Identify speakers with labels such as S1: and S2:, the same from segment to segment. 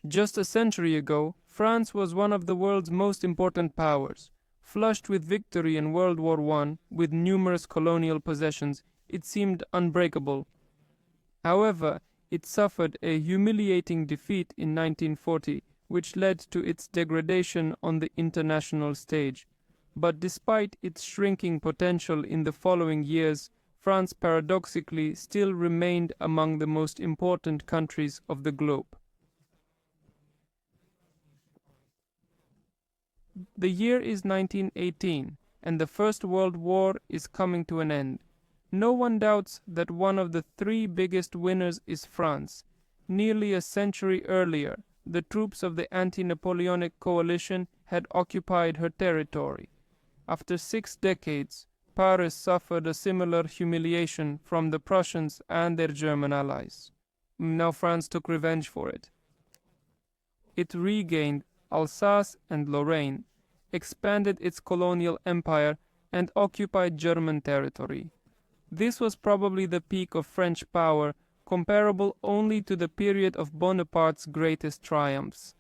S1: Just a century ago, France was one of the world's most important powers. Flushed with victory in World War I, with numerous colonial possessions, it seemed unbreakable. However, it suffered a humiliating defeat in 1940, which led to its degradation on the international stage. But despite its shrinking potential in the following years, France paradoxically still remained among the most important countries of the globe. The year is 1918, and the First World War is coming to an end. No one doubts that one of the three biggest winners is France. Nearly a century earlier, the troops of the anti-Napoleonic coalition had occupied her territory. After 6 decades, Paris suffered a similar humiliation from the Prussians and their German allies. Now France took revenge for it. It regained Alsace and Lorraine, expanded its colonial empire, and occupied German territory. This was probably the peak of French power, comparable only to the period of Bonaparte's greatest triumphs.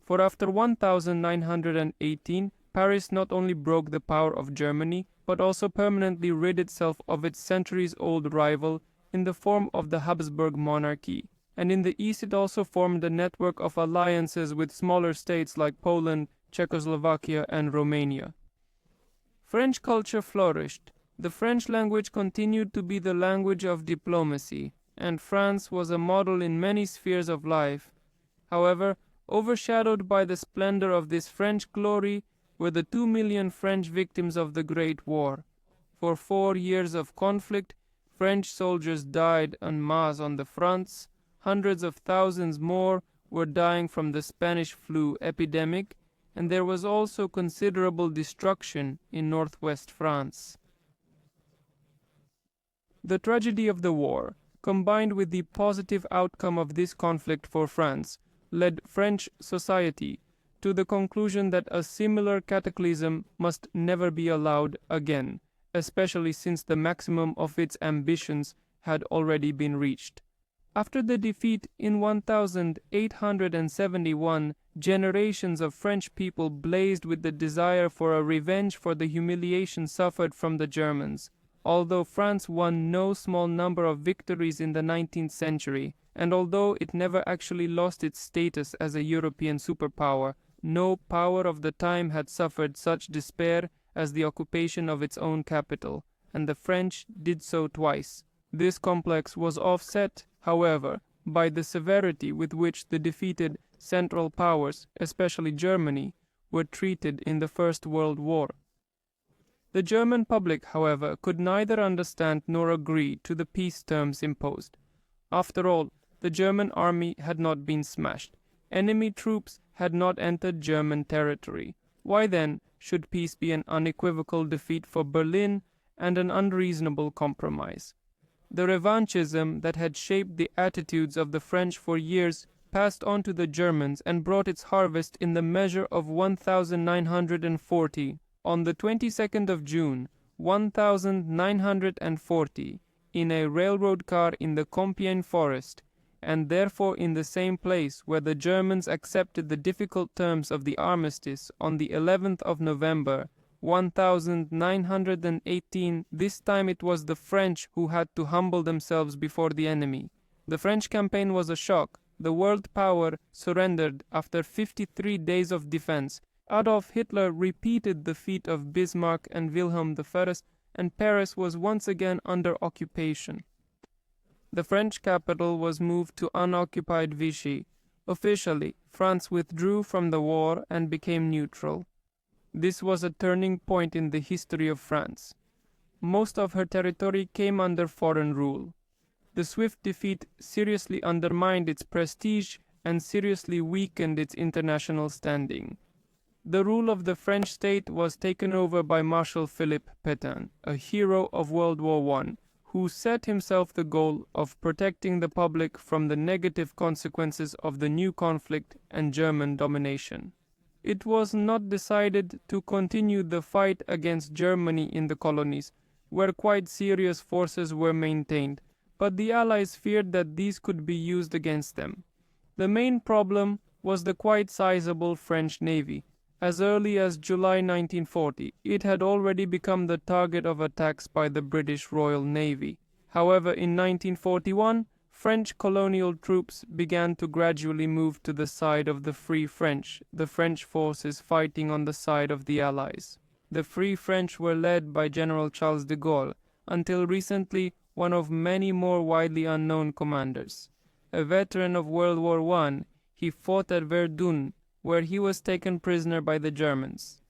S1: For after 1918, Paris not only broke the power of Germany, but also permanently rid itself of its centuries-old rival in the form of the Habsburg monarchy. And in the east it also formed a network of alliances with smaller states like Poland, Czechoslovakia, and Romania. French culture flourished. The French language continued to be the language of diplomacy, and France was a model in many spheres of life. However, overshadowed by the splendor of this French glory were the 2 million French victims of the Great War. For 4 years of conflict, French soldiers died en masse on the fronts. Hundreds of thousands more were dying from the Spanish flu epidemic, and there was also considerable destruction in northwest France. The tragedy of the war, combined with the positive outcome of this conflict for France, led French society to the conclusion that a similar cataclysm must never be allowed again, especially since the maximum of its ambitions had already been reached. After the defeat in 1871, generations of French people blazed with the desire for a revenge for the humiliation suffered from the Germans. Although France won no small number of victories in the 19th century, and although it never actually lost its status as a European superpower, no power of the time had suffered such despair as the occupation of its own capital, and the French did so twice. This complex was offset, however, by the severity with which the defeated Central Powers, especially Germany, were treated in the First World War. The German public, however, could neither understand nor agree to the peace terms imposed. After all, the German army had not been smashed. Enemy troops had not entered German territory. Why then should peace be an unequivocal defeat for Berlin and an unreasonable compromise? The revanchism that had shaped the attitudes of the French for years passed on to the Germans and brought its harvest in the measure of 1940. On the 22nd of June, 1940, in a railroad car in the Compiègne forest, and therefore in the same place where the Germans accepted the difficult terms of the armistice on the 11th of November, 1918, this time it was the French who had to humble themselves before the enemy. The French campaign was a shock. The world power surrendered after 53 days of defense. Adolf Hitler repeated the feat of Bismarck and Wilhelm I, and Paris was once again under occupation. The French capital was moved to unoccupied Vichy. Officially, France withdrew from the war and became neutral. This was a turning point in the history of France. Most of her territory came under foreign rule. The swift defeat seriously undermined its prestige and seriously weakened its international standing. The rule of the French state was taken over by Marshal Philippe Pétain, a hero of World War I, who set himself the goal of protecting the public from the negative consequences of the new conflict and German domination. It was not decided to continue the fight against Germany in the colonies, where quite serious forces were maintained, but the Allies feared that these could be used against them. The main problem was the quite sizable French Navy. As early as July 1940, it had already become the target of attacks by the British Royal Navy. However, in 1941, French colonial troops began to gradually move to the side of the Free French, the French forces fighting on the side of the Allies. The Free French were led by General Charles de Gaulle, until recently one of many more widely unknown commanders. A veteran of World War I, he fought at Verdun, where he was taken prisoner by the Germans.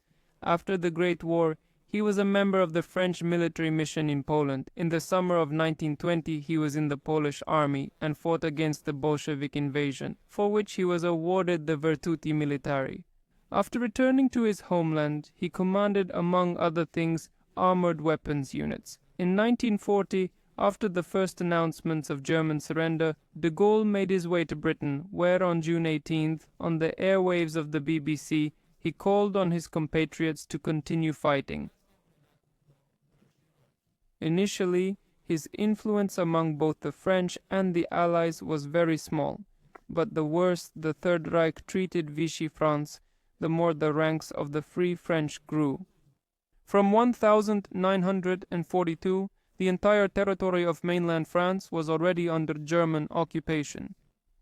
S1: After the Great War, he was a member of the French military mission in Poland. In the summer of 1920, he was in the Polish army and fought against the Bolshevik invasion, for which he was awarded the Virtuti Militari. After returning to his homeland, he commanded, among other things, armored weapons units. In 1940, after the first announcements of German surrender, de Gaulle made his way to Britain, where on June 18th, on the airwaves of the BBC, he called on his compatriots to continue fighting. Initially, his influence among both the French and the Allies was very small, but the worse the Third Reich treated Vichy France, the more the ranks of the Free French grew. From 1942, the entire territory of mainland France was already under German occupation.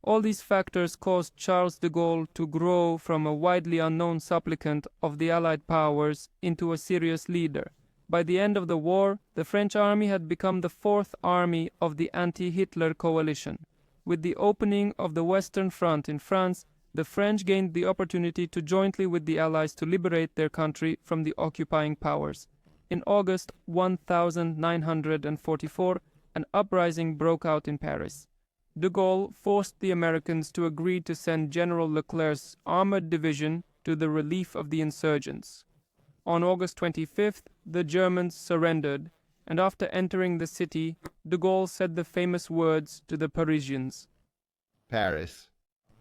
S1: All these factors caused Charles de Gaulle to grow from a widely unknown supplicant of the Allied powers into a serious leader. By the end of the war, the French army had become the fourth army of the anti-Hitler coalition. With the opening of the Western Front in France, the French gained the opportunity to jointly with the Allies to liberate their country from the occupying powers. In August 1944, an uprising broke out in Paris. De Gaulle forced the Americans to agree to send General Leclerc's armored division to the relief of the insurgents. On August 25th, the Germans surrendered, and after entering the city, de Gaulle said the famous words to the Parisians.
S2: Paris.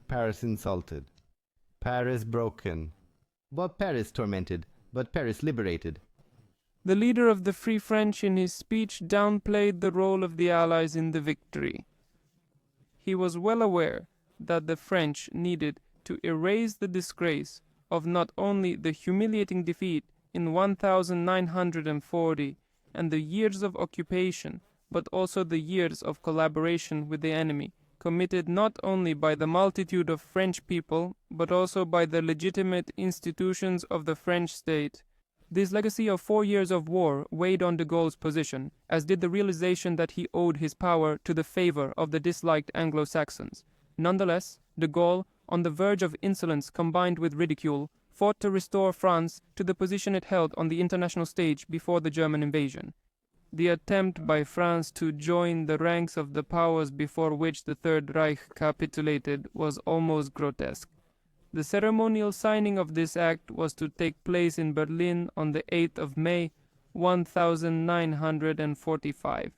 S2: Paris insulted. Paris broken. Not Paris tormented, but Paris liberated.
S1: The leader of the Free French in his speech downplayed the role of the Allies in the victory. He was well aware that the French needed to erase the disgrace of not only the humiliating defeat in 1940 and the years of occupation, but also the years of collaboration with the enemy, committed not only by the multitude of French people, but also by the legitimate institutions of the French state. This legacy of 4 years of war weighed on de Gaulle's position, as did the realization that he owed his power to the favor of the disliked Anglo-Saxons. Nonetheless, de Gaulle, on the verge of insolence combined with ridicule, fought to restore France to the position it held on the international stage before the German invasion. The attempt by France to join the ranks of the powers before which the Third Reich capitulated was almost grotesque. The ceremonial signing of this act was to take place in Berlin on the 8th of May, 1945.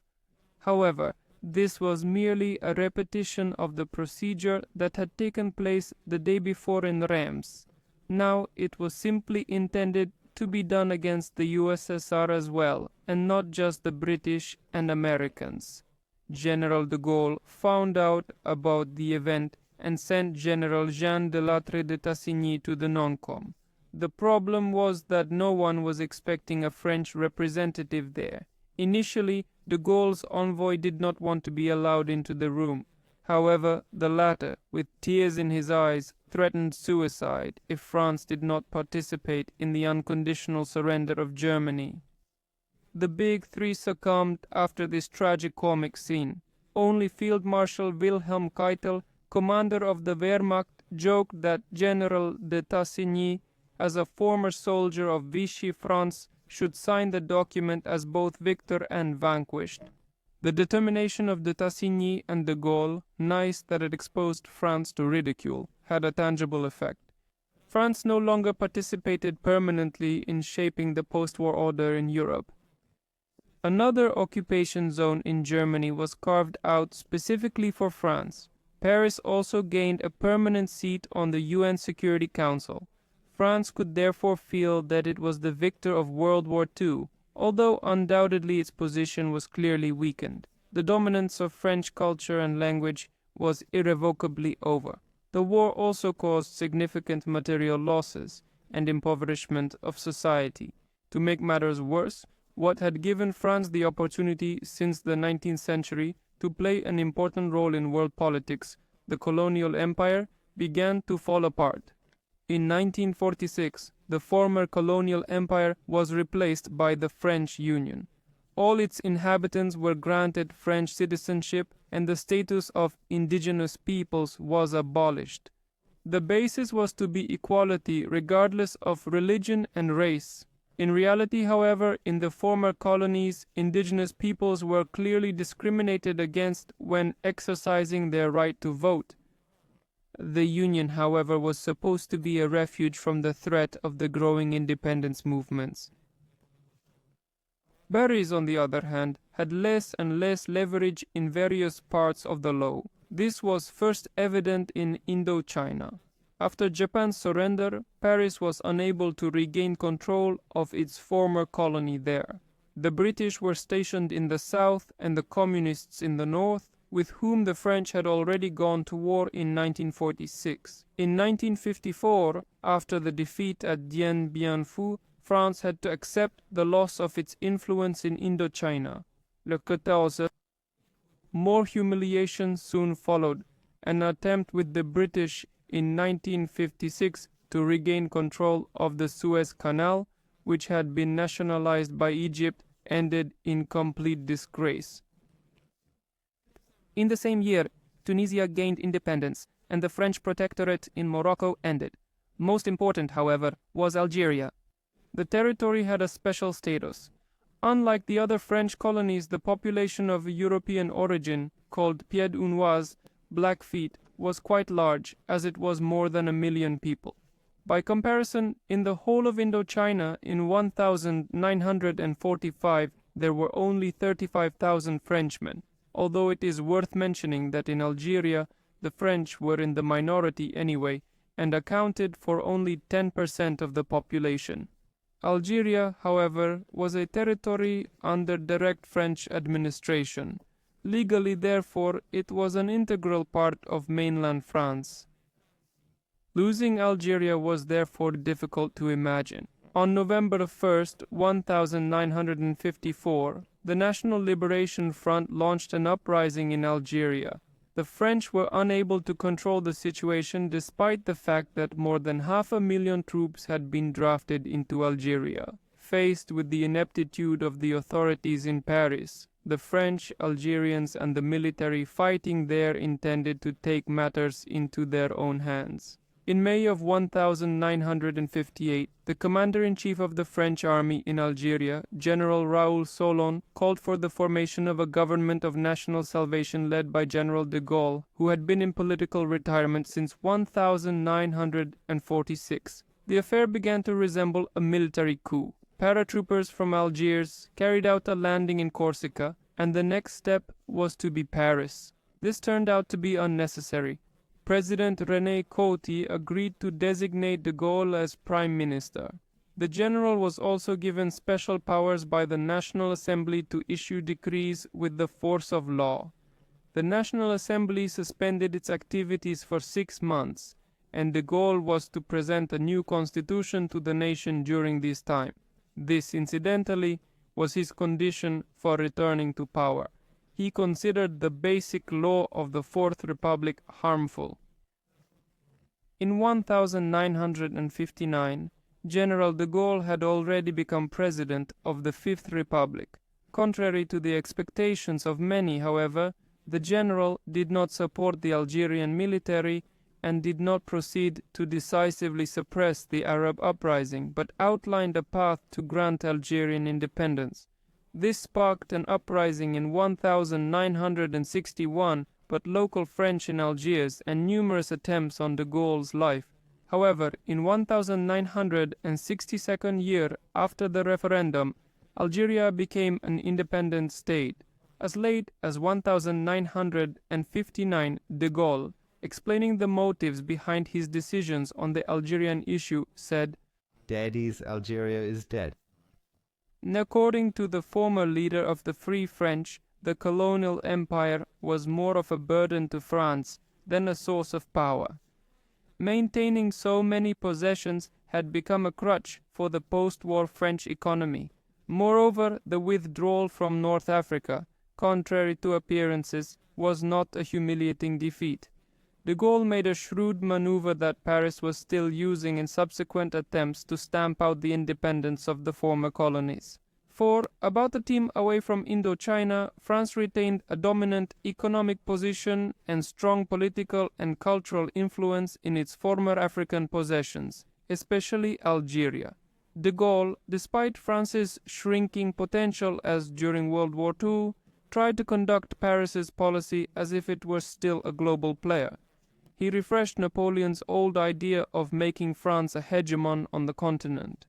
S1: However, this was merely a repetition of the procedure that had taken place the day before in Reims. Now it was simply intended to be done against the USSR as well, and not just the British and Americans. General de Gaulle found out about the event and sent General Jean de Lattre de Tassigny to the non-com. The problem was that no one was expecting a French representative there. Initially, de Gaulle's envoy did not want to be allowed into the room. However, the latter, with tears in his eyes, threatened suicide if France did not participate in the unconditional surrender of Germany. The Big Three succumbed after this tragicomic scene. Only Field Marshal Wilhelm Keitel, commander of the Wehrmacht, joked that General de Tassigny, as a former soldier of Vichy France, should sign the document as both victor and vanquished. The determination of de Tassigny and de Gaulle, nice that it exposed France to ridicule, had a tangible effect. France no longer participated permanently in shaping the post-war order in Europe. Another occupation zone in Germany was carved out specifically for France. Paris also gained a permanent seat on the UN Security Council. France could therefore feel that it was the victor of World War II, although undoubtedly its position was clearly weakened. The dominance of French culture and language was irrevocably over. The war also caused significant material losses and impoverishment of society. To make matters worse, what had given France the opportunity since the 19th century to play an important role in world politics, the colonial empire, began to fall apart. In 1946, the former colonial empire was replaced by the French Union. All its inhabitants were granted French citizenship and the status of indigenous peoples was abolished. The basis was to be equality regardless of religion and race. In reality, however, in the former colonies, indigenous peoples were clearly discriminated against when exercising their right to vote. The Union, however, was supposed to be a refuge from the threat of the growing independence movements. Paris, on the other hand, had less and less leverage in various parts of the law. This was first evident in Indochina. After Japan's surrender, Paris was unable to regain control of its former colony there. The British were stationed in the south and the communists in the north, with whom the French had already gone to war in 1946. In 1954, after the defeat at Dien Bien Phu, France had to accept the loss of its influence in Indochina. Le 14. More humiliation soon followed. An attempt with the British in 1956 to regain control of the Suez Canal, which had been nationalized by Egypt, ended in complete disgrace. In the same year, Tunisia gained independence, and the French protectorate in Morocco ended. Most important, however, was Algeria. The territory had a special status. Unlike the other French colonies, the population of European origin, called Pied-Unois, Blackfeet, was quite large, as it was more than 1 million people. By comparison, in the whole of Indochina, in 1945, there were only 35,000 Frenchmen, although it is worth mentioning that in Algeria, the French were in the minority anyway, and accounted for only 10% of the population. Algeria, however, was a territory under direct French administration. Legally, therefore, it was an integral part of mainland France. Losing Algeria was therefore difficult to imagine. On November 1st, 1954, the National Liberation Front launched an uprising in Algeria. The French were unable to control the situation despite the fact that more than 500,000 troops had been drafted into Algeria. Faced with the ineptitude of the authorities in Paris, the French, Algerians, and the military fighting there intended to take matters into their own hands. In May of 1958, the commander-in-chief of the French army in Algeria, General Raoul Solon, called for the formation of a government of national salvation led by General de Gaulle, who had been in political retirement since 1946. The affair began to resemble a military coup. Paratroopers from Algiers carried out a landing in Corsica, and the next step was to be Paris. This turned out to be unnecessary. President René Coty agreed to designate de Gaulle as prime minister. The general was also given special powers by the National Assembly to issue decrees with the force of law. The National Assembly suspended its activities for 6 months, and de Gaulle was to present a new constitution to the nation during this time. This, incidentally, was his condition for returning to power. He considered the basic law of the Fourth Republic harmful. In 1959, General de Gaulle had already become president of the Fifth Republic. Contrary to the expectations of many, however, the general did not support the Algerian military and did not proceed to decisively suppress the Arab uprising, but outlined a path to grant Algerian independence. This sparked an uprising in 1961, but local French in Algiers and numerous attempts on de Gaulle's life. However, in 1962 year after the referendum, Algeria became an independent state. As late as 1959, de Gaulle, explaining the motives behind his decisions on the Algerian issue, said,
S2: "Daddy's Algeria is dead."
S1: According to the former leader of the Free French, the colonial empire was more of a burden to France than a source of power. Maintaining so many possessions had become a crutch for the post-war French economy. Moreover, the withdrawal from North Africa, contrary to appearances, was not a humiliating defeat. De Gaulle made a shrewd maneuver that Paris was still using in subsequent attempts to stamp out the independence of the former colonies. For, about a team away from Indochina, France retained a dominant economic position and strong political and cultural influence in its former African possessions, especially Algeria. De Gaulle, despite France's shrinking potential as during World War II, tried to conduct Paris's policy as if it were still a global player. He refreshed Napoleon's old idea of making France a hegemon on the continent.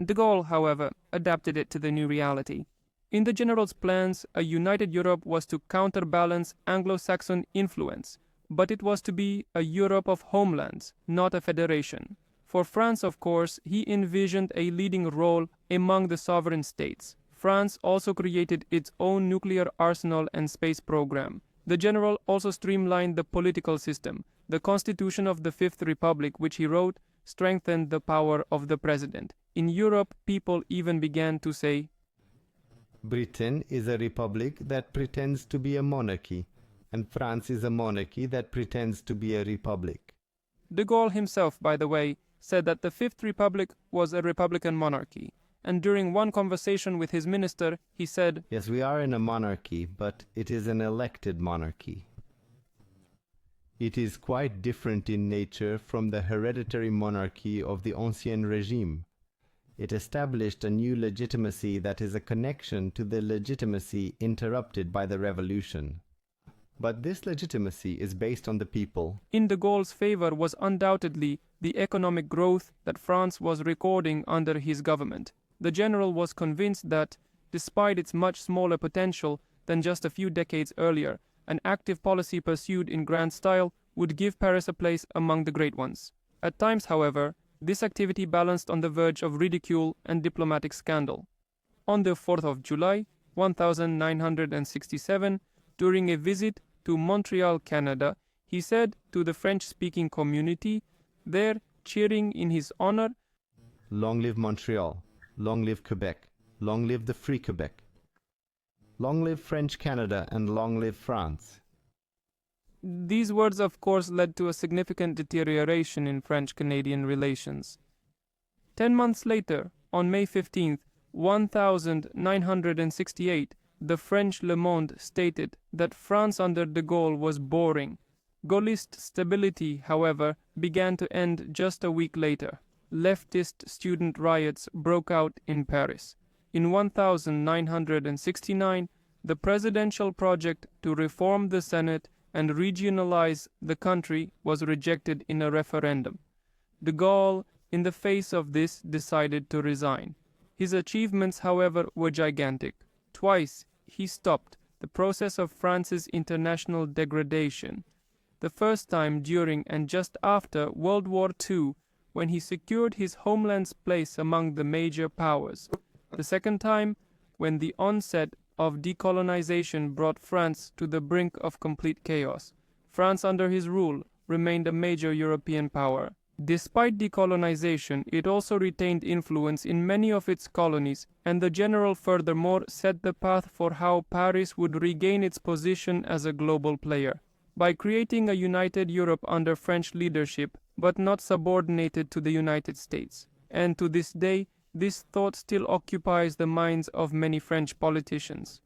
S1: De Gaulle, however, adapted it to the new reality. In the general's plans, a united Europe was to counterbalance Anglo-Saxon influence, but it was to be a Europe of homelands, not a federation. For France, of course, he envisioned a leading role among the sovereign states. France also created its own nuclear arsenal and space program. The general also streamlined the political system. The Constitution of the Fifth Republic, which he wrote, strengthened the power of the president. In Europe, people even began to say,
S2: Britain is a republic that pretends to be a monarchy, and France is a monarchy that pretends to be a republic.
S1: De Gaulle himself, by the way, said that the Fifth Republic was a republican monarchy. And during one conversation with his minister, he said,
S2: Yes, we are in a monarchy, but it is an elected monarchy. It is quite different in nature from the hereditary monarchy of the Ancien Regime. It established a new legitimacy that is a connection to the legitimacy interrupted by the revolution. But this legitimacy is based on the people.
S1: In de Gaulle's favor was undoubtedly the economic growth that France was recording under his government. The general was convinced that, despite its much smaller potential than just a few decades earlier, an active policy pursued in grand style would give Paris a place among the great ones. At times, however, this activity balanced on the verge of ridicule and diplomatic scandal. On the 4th of July, 1967, during a visit to Montreal, Canada, he said to the French-speaking community, there cheering in his honor,
S2: Long live Montreal, long live Quebec, long live the free Quebec. Long live French Canada and long live France.
S1: These words, of course, led to a significant deterioration in French-Canadian relations. 10 months later, on May 15th, 1968, the French Le Monde stated that France under de Gaulle was boring. Gaullist stability, however, began to end just a week later. Leftist student riots broke out in Paris. In 1969, the presidential project to reform the Senate and regionalize the country was rejected in a referendum. De Gaulle, in the face of this, decided to resign. His achievements, however, were gigantic. Twice he stopped the process of France's international degradation. The first time during and just after World War II, when he secured his homeland's place among the major powers. The second time, when the onset of decolonization brought France to the brink of complete chaos. France under his rule remained a major European power. Despite decolonization, it also retained influence in many of its colonies, and the general furthermore set the path for how Paris would regain its position as a global player. By creating a united Europe under French leadership, but not subordinated to the United States. And to this day, this thought still occupies the minds of many French politicians.